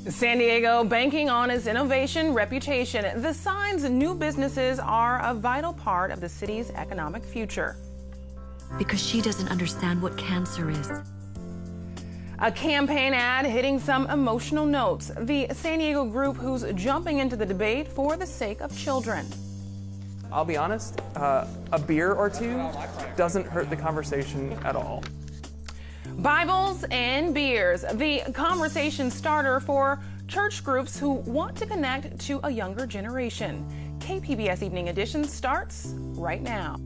San Diego banking on its innovation reputation. The signs new businesses are a vital part of the city's economic future. Because she doesn't understand what cancer is. A campaign ad hitting some emotional notes. The San Diego group who's jumping into the debate for the sake of children. I'll be honest, a beer or two doesn't hurt the conversation at all. Bibles and beers, the conversation starter for church groups who want to connect to a younger generation. KPBS Evening Edition starts right now.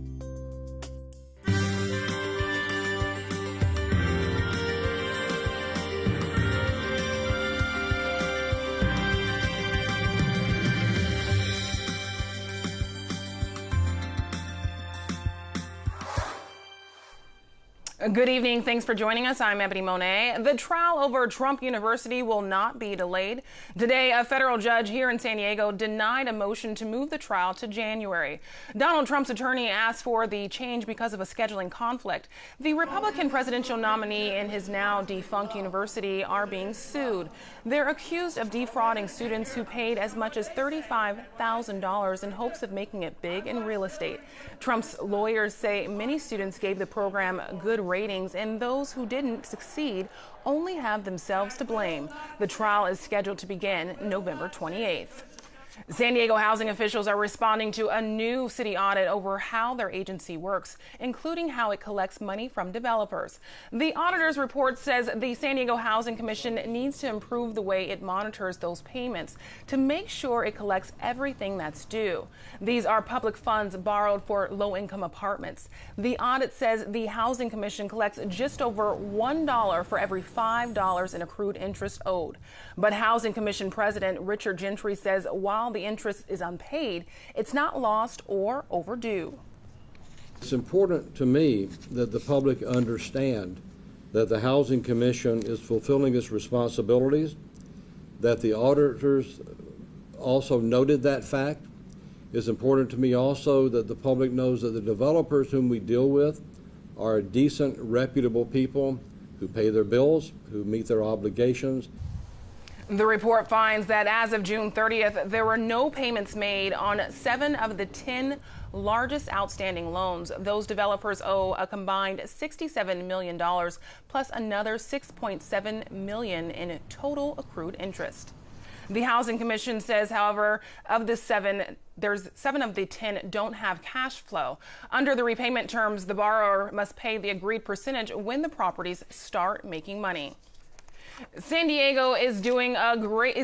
Good evening. Thanks for joining us. I'm Ebony Monet. The trial over Trump University will not be delayed. Today, a federal judge here in San Diego denied a motion to move the trial to January. Donald Trump's attorney asked for the change because of a scheduling conflict. The Republican presidential nominee and his now defunct university are being sued. They're accused of defrauding students who paid as much as $35,000 in hopes of making it big in real estate. Trump's lawyers say many students gave the program good ratings, and those who didn't succeed only have themselves to blame. The trial is scheduled to begin November 28th. San Diego housing officials are responding to a new city audit over how their agency works, including how it collects money from developers. The auditor's report says the San Diego Housing Commission needs to improve the way it monitors those payments to make sure it collects everything that's due. These are public funds borrowed for low-income apartments. The audit says the Housing Commission collects just over $1 for every $5 in accrued interest owed. But Housing Commission President Richard Gentry says while the interest is unpaid, it's not lost or overdue. It's important to me that the public understand that the Housing Commission is fulfilling its responsibilities, that the auditors also noted that fact. It's important to me also that the public knows that the developers whom we deal with are decent, reputable people who pay their bills, who meet their obligations. The report finds that as of June 30th, there were no payments made on 7 of the 10 largest outstanding loans. Those developers owe a combined $67 million plus another $6.7 million in total accrued interest. The Housing Commission says, however, of the 7, there's 7 of the 10 don't have cash flow. Under the repayment terms, the borrower must pay the agreed percentage when the properties start making money. San Diego is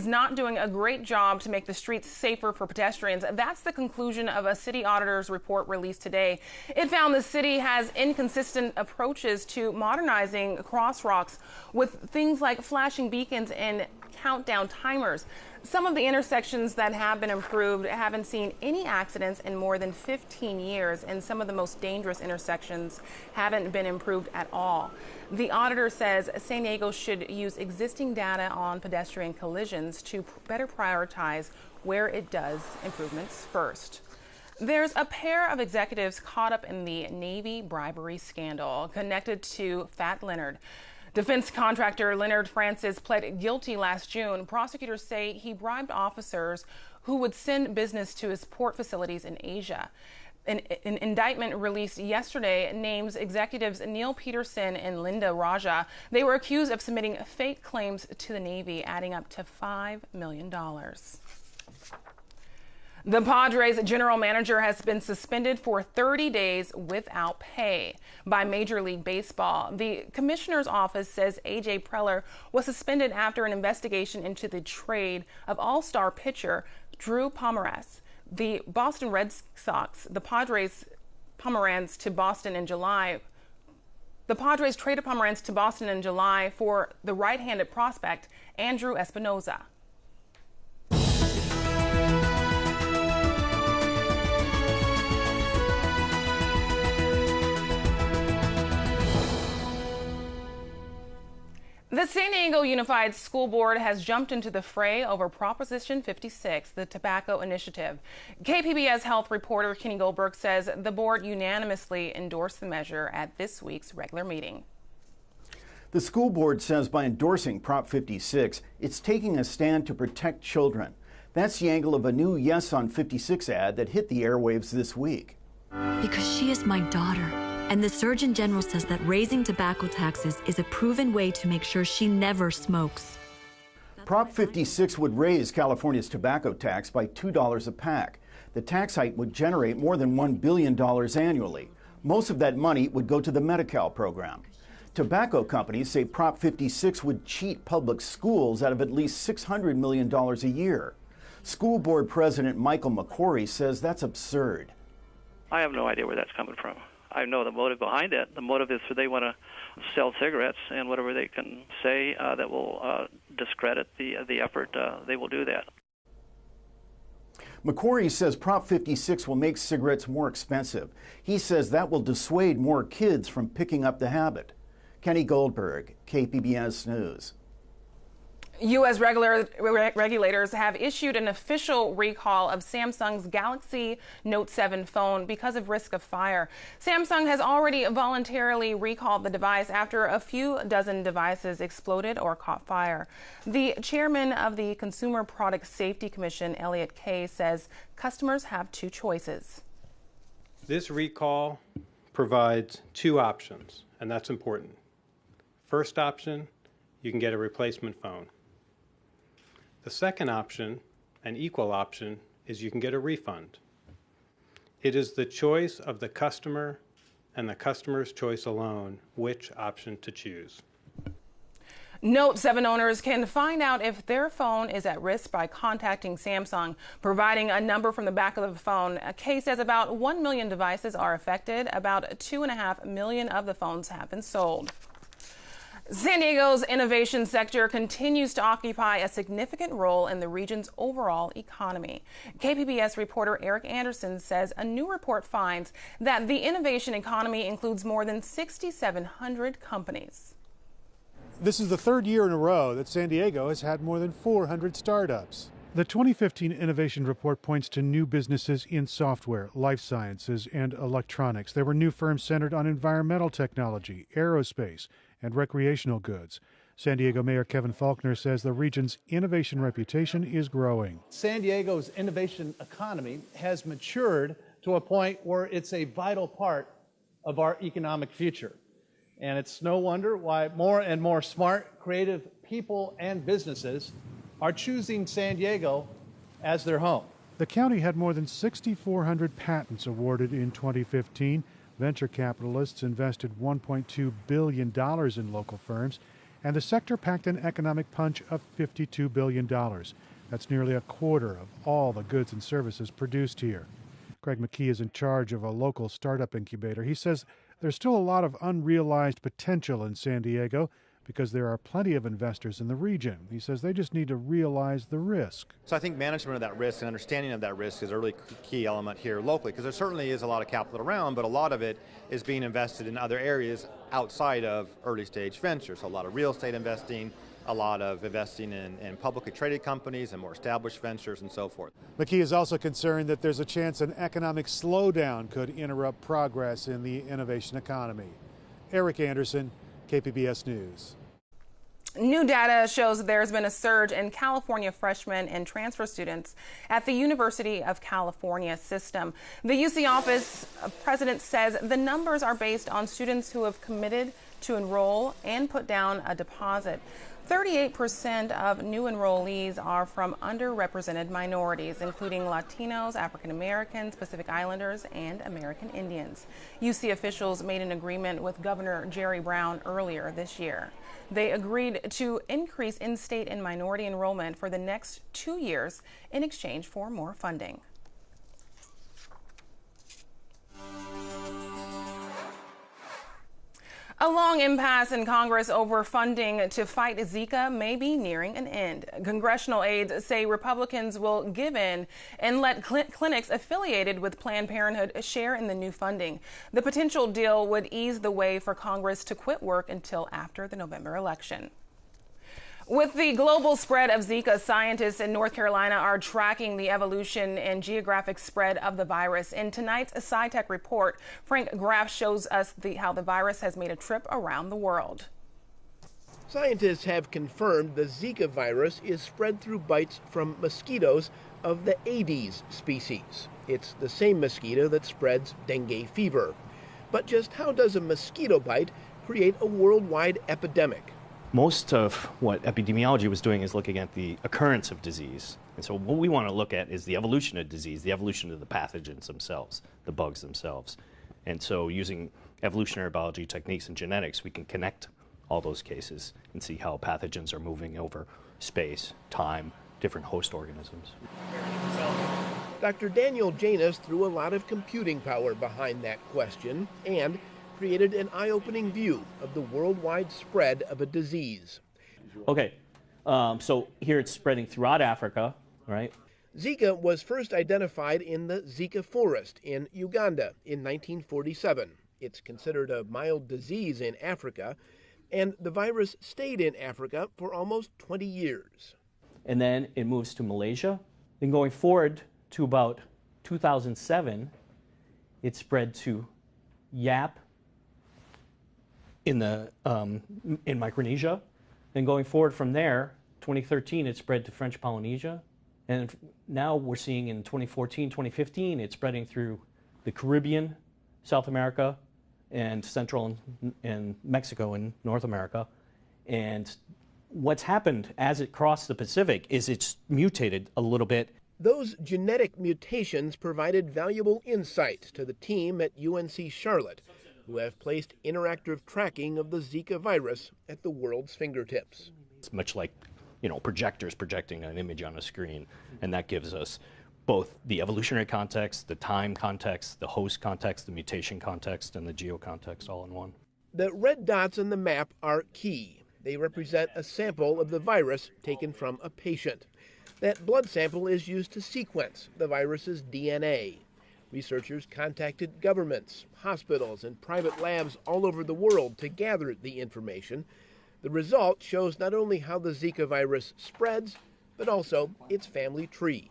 not doing a great job to make the streets safer for pedestrians. That's the conclusion of a city auditor's report released today. It found the city has inconsistent approaches to modernizing crosswalks with things like flashing beacons and countdown timers. Some of the intersections that have been improved haven't seen any accidents in more than 15 years, and some of the most dangerous intersections haven't been improved at all. The auditor says San Diego should use existing data on pedestrian collisions to better prioritize where it does improvements first. There's a pair of executives caught up in the Navy bribery scandal connected to Fat Leonard. Defense contractor Leonard Francis pled guilty last June. Prosecutors say he bribed officers who would send business to his port facilities in Asia. An indictment released yesterday names executives Neil Peterson and Linda Raja. They were accused of submitting fake claims to the Navy, adding up to $5 million. The Padres general manager has been suspended for 30 days without pay by Major League Baseball. The commissioner's office says A.J. Preller was suspended after an investigation into the trade of all-star pitcher Drew Pomeranz. The Boston Red Sox, the Padres Pomeranz to Boston in July. The Padres traded Pomeranz to Boston in July for the right-handed prospect Andrew Espinoza. The San Diego Unified School Board has jumped into the fray over Proposition 56, the tobacco initiative. KPBS health reporter Kenny Goldberg says the board unanimously endorsed the measure at this week's regular meeting. The school board says by endorsing Prop 56, it's taking a stand to protect children. That's the angle of a new Yes on 56 ad that hit the airwaves this week. Because she is my daughter, and the Surgeon General says that raising tobacco taxes is a proven way to make sure she never smokes. Prop 56 would raise California's tobacco tax by $2 a pack. The tax hike would generate more than $1 billion annually. Most of that money would go to the Medi-Cal program. Tobacco companies say Prop 56 would cheat public schools out of at least $600 million a year. School board president Michael McQuarrie says that's absurd. I have no idea where that's coming from. I know the motive behind it. The motive is that they want to sell cigarettes, and whatever they can say that will discredit the effort, they will do that. McQuarrie says Prop 56 will make cigarettes more expensive. He says that will dissuade more kids from picking up the habit. Kenny Goldberg, KPBS News. U.S. regulators have issued an official recall of Samsung's Galaxy Note 7 phone because of risk of fire. Samsung has already voluntarily recalled the device after a few dozen devices exploded or caught fire. The chairman of the Consumer Product Safety Commission, Elliot Kay, says customers have two choices. This recall provides two options, and that's important. First option, you can get a replacement phone. The second option, an equal option, is you can get a refund. It is the choice of the customer and the customer's choice alone which option to choose. Note 7 owners can find out if their phone is at risk by contacting Samsung, providing a number from the back of the phone. Kay says about 1 million devices are affected. About 2.5 million of the phones have been sold. San Diego's innovation sector continues to occupy a significant role in the region's overall economy. KPBS reporter Eric Anderson says a new report finds that the innovation economy includes more than 6,700 companies. This is the third year in a row that San Diego has had more than 400 startups. The 2015 Innovation Report points to new businesses in software, life sciences, and electronics. There were new firms centered on environmental technology, aerospace, and recreational goods. San Diego Mayor Kevin Faulconer says the region's innovation reputation is growing. San Diego's innovation economy has matured to a point where it's a vital part of our economic future. And it's no wonder why more and more smart, creative people and businesses are choosing San Diego as their home. The county had more than 6,400 patents awarded in 2015. Venture capitalists invested $1.2 billion in local firms, and the sector packed an economic punch of $52 billion. That's nearly a quarter of all the goods and services produced here. Greg McKee is in charge of a local startup incubator. He says there's still a lot of unrealized potential in San Diego because there are plenty of investors in the region. He says they just need to realize the risk. So I think management of that risk and understanding of that risk is a really key element here locally, because there certainly is a lot of capital around, but a lot of it is being invested in other areas outside of early stage ventures. So a lot of real estate investing, a lot of investing in publicly traded companies and more established ventures and so forth. McKee is also concerned that there's a chance an economic slowdown could interrupt progress in the innovation economy. Eric Anderson, KPBS News. New data shows there's been a surge in California freshmen and transfer students at the University of California system. The UC office president says the numbers are based on students who have committed to enroll and put down a deposit. 38% of new enrollees are from underrepresented minorities, including Latinos, African Americans, Pacific Islanders, and American Indians. UC officials made an agreement with Governor Jerry Brown earlier this year. They agreed to increase in-state and minority enrollment for the next 2 years in exchange for more funding. A long impasse in Congress over funding to fight Zika may be nearing an end. Congressional aides say Republicans will give in and let clinics affiliated with Planned Parenthood share in the new funding. The potential deal would ease the way for Congress to quit work until after the November election. With the global spread of Zika, scientists in North Carolina are tracking the evolution and geographic spread of the virus. In tonight's SciTech report, Frank Graff shows us how the virus has made a trip around the world. Scientists have confirmed the Zika virus is spread through bites from mosquitoes of the Aedes species. It's the same mosquito that spreads dengue fever. But just how does a mosquito bite create a worldwide epidemic? Most of what epidemiology was doing is looking at the occurrence of disease. And so what we want to look at is the evolution of disease, the evolution of the pathogens themselves, the bugs themselves. And so using evolutionary biology techniques and genetics, we can connect all those cases and see how pathogens are moving over space, time, different host organisms. Dr. Daniel Janus threw a lot of computing power behind that question and created an eye-opening view of the worldwide spread of a disease. Okay, so here it's spreading throughout Africa, right? Zika was first identified in the Zika forest in Uganda in 1947. It's considered a mild disease in Africa, and the virus stayed in Africa for almost 20 years. And then it moves to Malaysia. Then going forward to about 2007, it spread to Yap in Micronesia. Then going forward from there, 2013, it spread to French Polynesia. And now we're seeing in 2014, 2015, it's spreading through the Caribbean, South America, and Central and Mexico and North America. And what's happened as it crossed the Pacific is it's mutated a little bit. Those genetic mutations provided valuable insight to the team at UNC Charlotte, who have placed interactive tracking of the Zika virus at the world's fingertips. It's much like, projectors projecting an image on a screen, and that gives us both the evolutionary context, the time context, the host context, the mutation context, and the geocontext all in one. The red dots on the map are key. They represent a sample of the virus taken from a patient. That blood sample is used to sequence the virus's DNA. Researchers contacted governments, hospitals, and private labs all over the world to gather the information. The result shows not only how the Zika virus spreads, but also its family tree.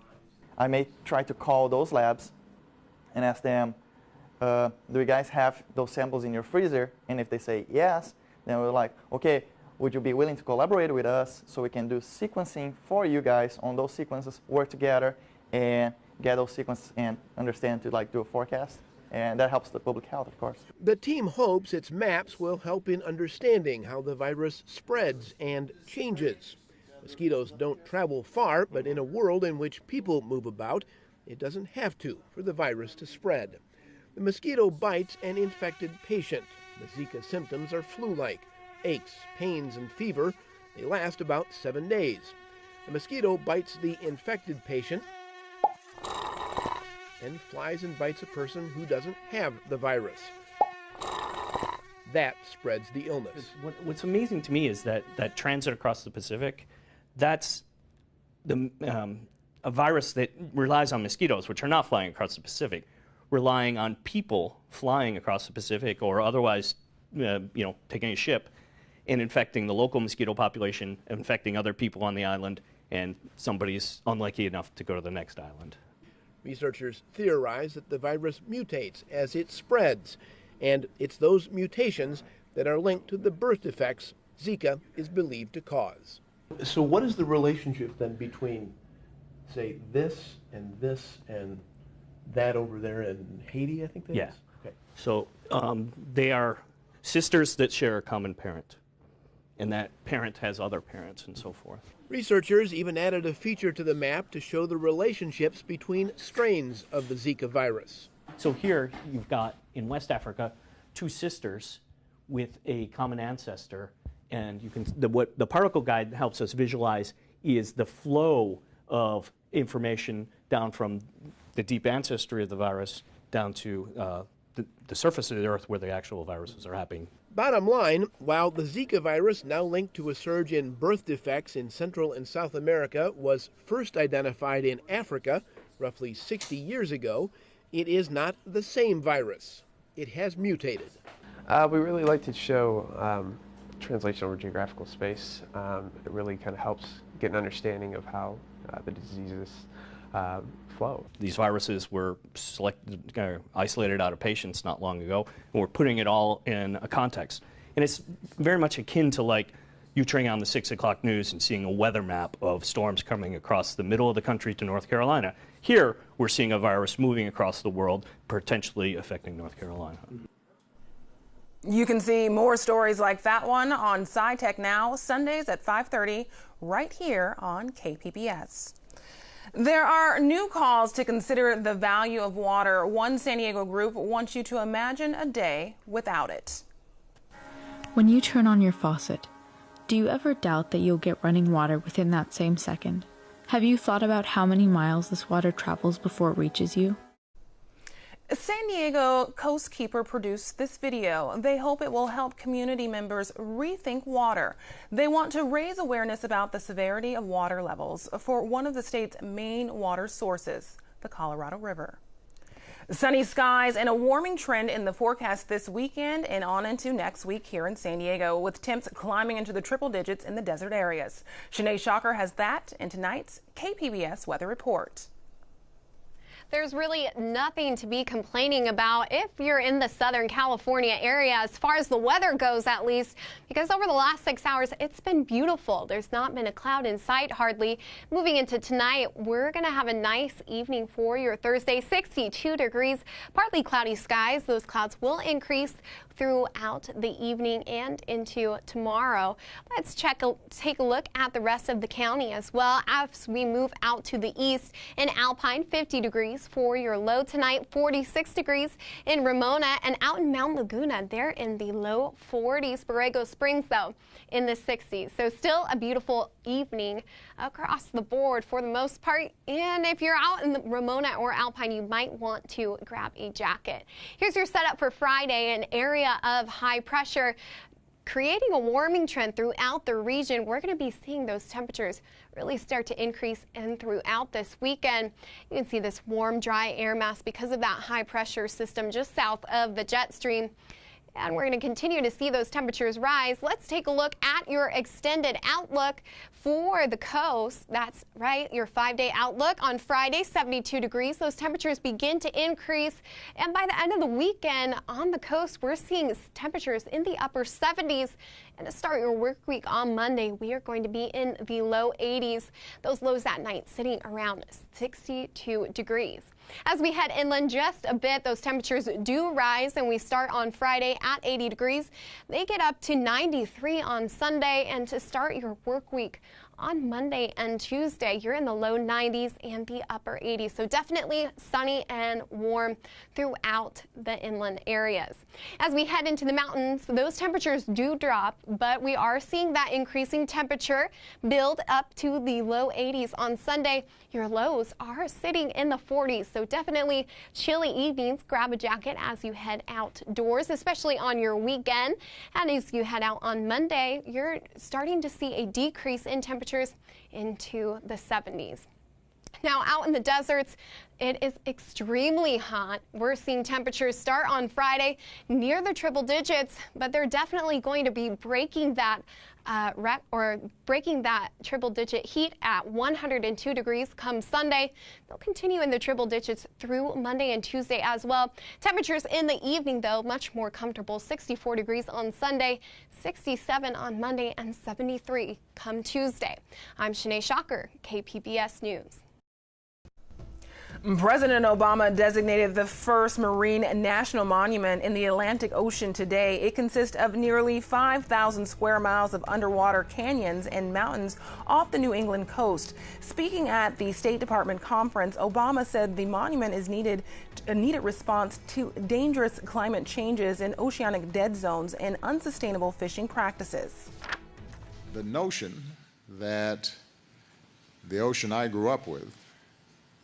I may try to call those labs and ask them, do you guys have those samples in your freezer? And if they say yes, then we're like, okay, would you be willing to collaborate with us so we can do sequencing for you guys on those sequences, work together and get those sequences and understand to do a forecast? And that helps the public health, of course. The team hopes its maps will help in understanding how the virus spreads and changes. Mosquitoes don't travel far, but in a world in which people move about, it doesn't have to for the virus to spread. The mosquito bites an infected patient. The Zika symptoms are flu-like: aches, pains, and fever. They last about 7 days. The mosquito bites the infected patient and flies and bites a person who doesn't have the virus. That spreads the illness. What's amazing to me is that transit across the Pacific, that's a virus that relies on mosquitoes, which are not flying across the Pacific, relying on people flying across the Pacific or otherwise, taking a ship and infecting the local mosquito population, infecting other people on the island, and somebody's unlucky enough to go to the next island. Researchers theorize that the virus mutates as it spreads, and it's those mutations that are linked to the birth defects Zika is believed to cause. So what is the relationship then between, say, this and that over there in Haiti, I think that is? Okay. So they are sisters that share a common parent, and that parent has other parents and so forth. Researchers even added a feature to the map to show the relationships between strains of the Zika virus. So here you've got, in West Africa, two sisters with a common ancestor, and you can what the particle guide helps us visualize is the flow of information down from the deep ancestry of the virus down to the surface of the Earth where the actual viruses are happening. Bottom line, while the Zika virus, now linked to a surge in birth defects in Central and South America, was first identified in Africa roughly 60 years ago, it is not the same virus. It has mutated. We really like to show translation over geographical space. It really kind of helps get an understanding of how the diseases flow. These viruses were isolated out of patients not long ago, and we're putting it all in a context. And it's very much akin to you turning on the 6 o'clock news and seeing a weather map of storms coming across the middle of the country to North Carolina. Here, we're seeing a virus moving across the world, potentially affecting North Carolina. You can see more stories like that one on SciTech Now, Sundays at 5:30, right here on KPBS. There are new calls to consider the value of water. One San Diego group wants you to imagine a day without it. When you turn on your faucet, do you ever doubt that you'll get running water within that same second? Have you thought about how many miles this water travels before it reaches you? San Diego Coastkeeper produced this video. They hope it will help community members rethink water. They want to raise awareness about the severity of water levels for one of the state's main water sources, the Colorado River. Sunny skies and a warming trend in the forecast this weekend and on into next week here in San Diego, with temps climbing into the triple digits in the desert areas. Shanae Shocker has that in tonight's KPBS Weather Report. There's really nothing to be complaining about if you're in the Southern California area, as far as the weather goes at least, because over the last 6 hours, it's been beautiful. There's not been a cloud in sight hardly. Moving into tonight, we're going to have a nice evening for your Thursday, 62 degrees, partly cloudy skies. Those clouds will increase throughout the evening and into tomorrow. Let's take a look at the rest of the county as well as we move out to the east. In Alpine, 50 degrees for your low tonight, 46 degrees in Ramona, and out in Mount Laguna, they're in the low 40s. Borrego Springs, though, in the 60s. So still a beautiful evening across the board for the most part. And if you're out in the Ramona or Alpine, you might want to grab a jacket. Here's your setup for Friday. An area of high pressure creating a warming trend throughout the region. We're going to be seeing those temperatures really start to increase and throughout this weekend. You can see this warm, dry air mass because of that high pressure system just south of the jet stream. And we're going to continue to see those temperatures rise. Let's take a look at your extended outlook for the coast. That's right, your 5-day outlook. On Friday, 72 degrees. Those temperatures begin to increase. And by the end of the weekend on the coast, we're seeing temperatures in the upper 70s. And to start your work week on Monday, we are going to be in the low 80s. Those lows that night sitting around 62 degrees. As we head inland just a bit, those temperatures do rise, and we start on Friday at 80 degrees. They get up to 93 on Sunday, and to start your work week on Monday and Tuesday, you're in the low 90s and the upper 80s. So definitely sunny and warm throughout the inland areas. As we head into the mountains, those temperatures do drop, but we are seeing that increasing temperature build up to the low 80s on Sunday. Your lows are sitting in the 40s, so definitely chilly evenings. Grab a jacket as you head outdoors, especially on your weekend. And as you head out on Monday, you're starting to see a decrease in temperatures into the 70s. Now, out in the deserts, it is extremely hot. We're seeing temperatures start on Friday near the triple digits, but they're definitely going to be breaking that triple digit heat at 102 degrees come Sunday. They'll continue in the triple digits through Monday and Tuesday as well. Temperatures in the evening, though, much more comfortable. 64 degrees on Sunday, 67 on Monday, and 73 come Tuesday. I'm Shanae Shocker, KPBS News. President Obama designated the first marine national monument in the Atlantic Ocean today. It consists of nearly 5,000 square miles of underwater canyons and mountains off the New England coast. Speaking at the State Department conference, Obama said the monument is a needed response to dangerous climate changes in oceanic dead zones and unsustainable fishing practices. The notion that the ocean I grew up with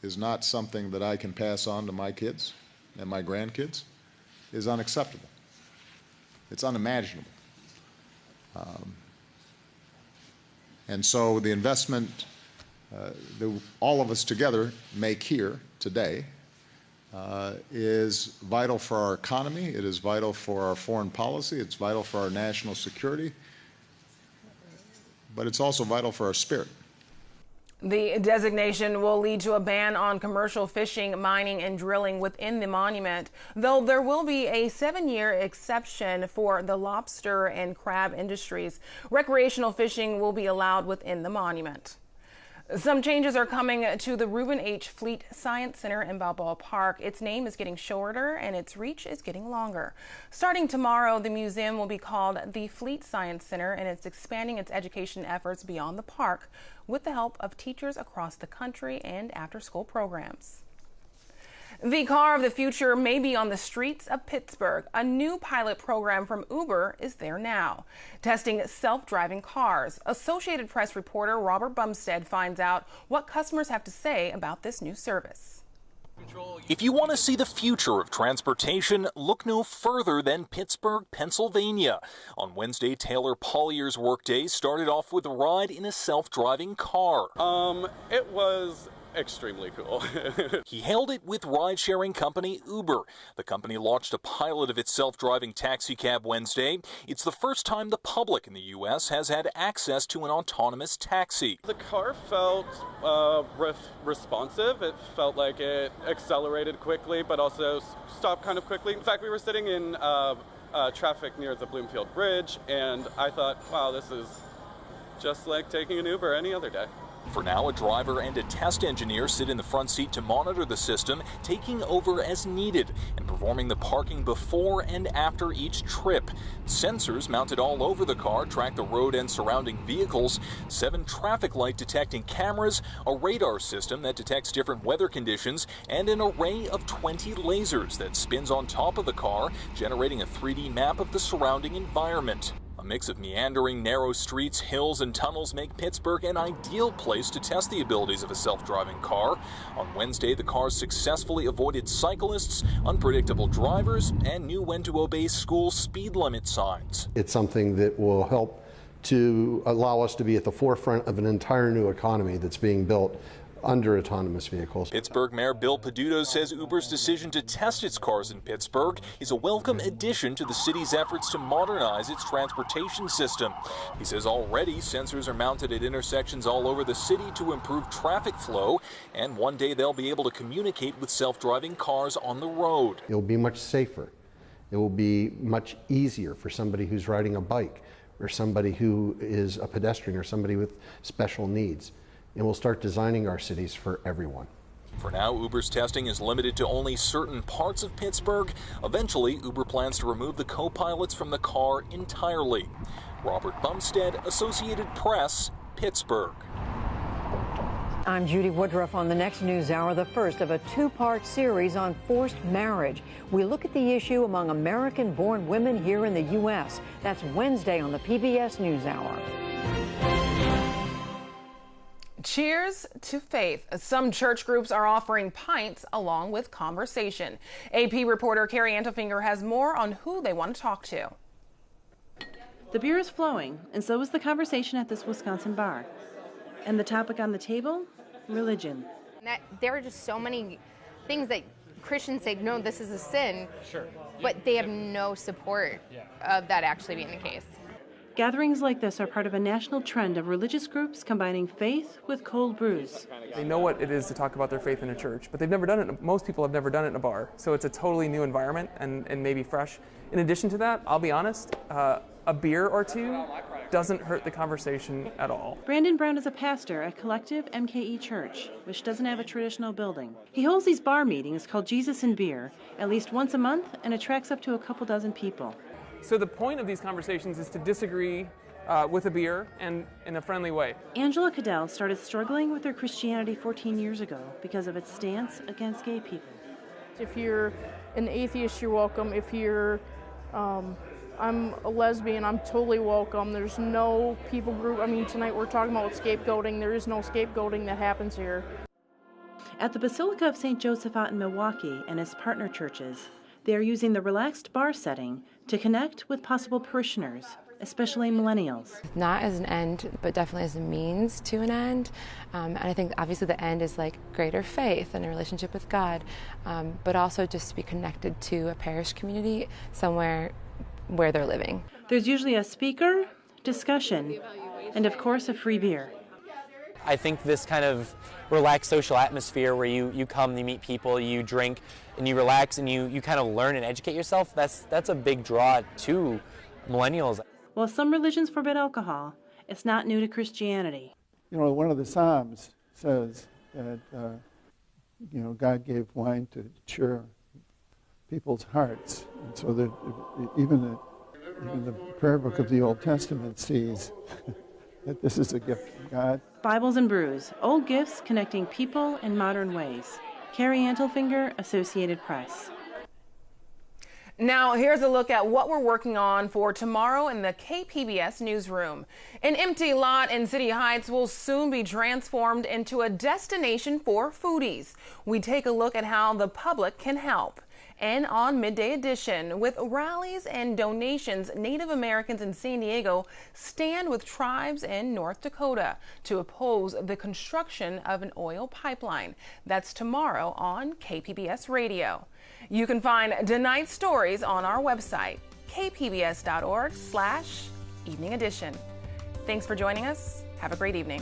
is not something that I can pass on to my kids and my grandkids is unacceptable. It's unimaginable. And so the investment that all of us together make here today is vital for our economy, it is vital for our foreign policy, it's vital for our national security, but it's also vital for our spirit. The designation will lead to a ban on commercial fishing, mining, and drilling within the monument, though there will be a 7-year exception for the lobster and crab industries. Recreational fishing will be allowed within the monument. Some changes are coming to the Reuben H. Fleet Science Center in Balboa Park. Its name is getting shorter and its reach is getting longer. Starting tomorrow, the museum will be called the Fleet Science Center, and it's expanding its education efforts beyond the park with the help of teachers across the country and after-school programs. The car of the future may be on the streets of Pittsburgh. A new pilot program from Uber is there now, testing self-driving cars. Associated Press reporter Robert Bumstead finds out what customers have to say about this new service. If you want to see the future of transportation, look no further than Pittsburgh, Pennsylvania. On Wednesday, Taylor Pollier's workday started off with a ride in a self-driving car. It was extremely cool. He hailed it with ride-sharing company Uber. The company launched a pilot of its self-driving taxi cab Wednesday. It's the first time the public in the U.S. has had access to an autonomous taxi. The car felt responsive. It felt like it accelerated quickly, but also stopped kind of quickly. In fact, we were sitting in traffic near the Bloomfield Bridge, and I thought, wow, this is just like taking an Uber any other day. For now, a driver and a test engineer sit in the front seat to monitor the system, taking over as needed and performing the parking before and after each trip. Sensors mounted all over the car track the road and surrounding vehicles, 7 traffic light detecting cameras, a radar system that detects different weather conditions, and an array of 20 lasers that spins on top of the car, generating a 3D map of the surrounding environment. A mix of meandering, narrow streets, hills, and tunnels make Pittsburgh an ideal place to test the abilities of a self-driving car. On Wednesday, the cars successfully avoided cyclists, unpredictable drivers, and knew when to obey school speed limit signs. It's something that will help to allow us to be at the forefront of an entire new economy that's being built under autonomous vehicles. Pittsburgh Mayor Bill Peduto says Uber's decision to test its cars in Pittsburgh is a welcome addition to the city's efforts to modernize its transportation system. He says already sensors are mounted at intersections all over the city to improve traffic flow, and one day they'll be able to communicate with self-driving cars on the road. It will be much safer. It will be much easier for somebody who's riding a bike or somebody who is a pedestrian or somebody with special needs. And we'll start designing our cities for everyone. For now, Uber's testing is limited to only certain parts of Pittsburgh. Eventually, Uber plans to remove the co-pilots from the car entirely. Robert Bumstead, Associated Press, Pittsburgh. I'm Judy Woodruff on the next NewsHour, the first of a 2-part series on forced marriage. We look at the issue among American-born women here in the U.S. That's Wednesday on the PBS NewsHour. Cheers to faith. Some church groups are offering pints along with conversation. AP reporter Carrie Antofinger has more on who they want to talk to. The beer is flowing, and so is the conversation at this Wisconsin bar. And the topic on the table? Religion. There are just so many things that Christians say, no, this is a sin, but they have no support of that actually being the case. Gatherings like this are part of a national trend of religious groups combining faith with cold brews. They know what it is to talk about their faith in a church, but they've never done it. Most people have never done it in a bar, so it's a totally new environment and maybe fresh. In addition to that, I'll be honest, a beer or two doesn't hurt the conversation at all. Brandon Brown is a pastor at Collective MKE Church, which doesn't have a traditional building. He holds these bar meetings called Jesus and Beer at least once a month and attracts up to a couple dozen people. So the point of these conversations is to disagree with a beer and in a friendly way. Angela Cadell started struggling with her Christianity 14 years ago because of its stance against gay people. If you're an atheist, you're welcome. If you're, I'm a lesbian, I'm totally welcome. There's no people group. I mean, tonight we're talking about scapegoating. There is no scapegoating that happens here. At the Basilica of St. Joseph out in Milwaukee and its partner churches, they are using the relaxed bar setting to connect with possible parishioners, especially millennials. Not as an end, but definitely as a means to an end. And I think obviously the end is like greater faith and a relationship with God, but also just to be connected to a parish community somewhere where they're living. There's usually a speaker, discussion, and of course a free beer. I think this kind of relaxed social atmosphere where you come, you meet people, you drink, and you relax, and you kind of learn and educate yourself, that's a big draw to millennials. While some religions forbid alcohol, it's not new to Christianity. You know, one of the Psalms says that, God gave wine to cheer people's hearts. And so that even the prayer book of the Old Testament sees that this is a gift from God. Bibles and Brews, old gifts connecting people in modern ways. Carrie Antelfinger, Associated Press. Now, here's a look at what we're working on for tomorrow in the KPBS newsroom. An empty lot in City Heights will soon be transformed into a destination for foodies. We take a look at how the public can help. And on Midday Edition, with rallies and donations, Native Americans in San Diego stand with tribes in North Dakota to oppose the construction of an oil pipeline. That's tomorrow on KPBS Radio. You can find tonight's stories on our website, kpbs.org/evening edition. Thanks for joining us. Have a great evening.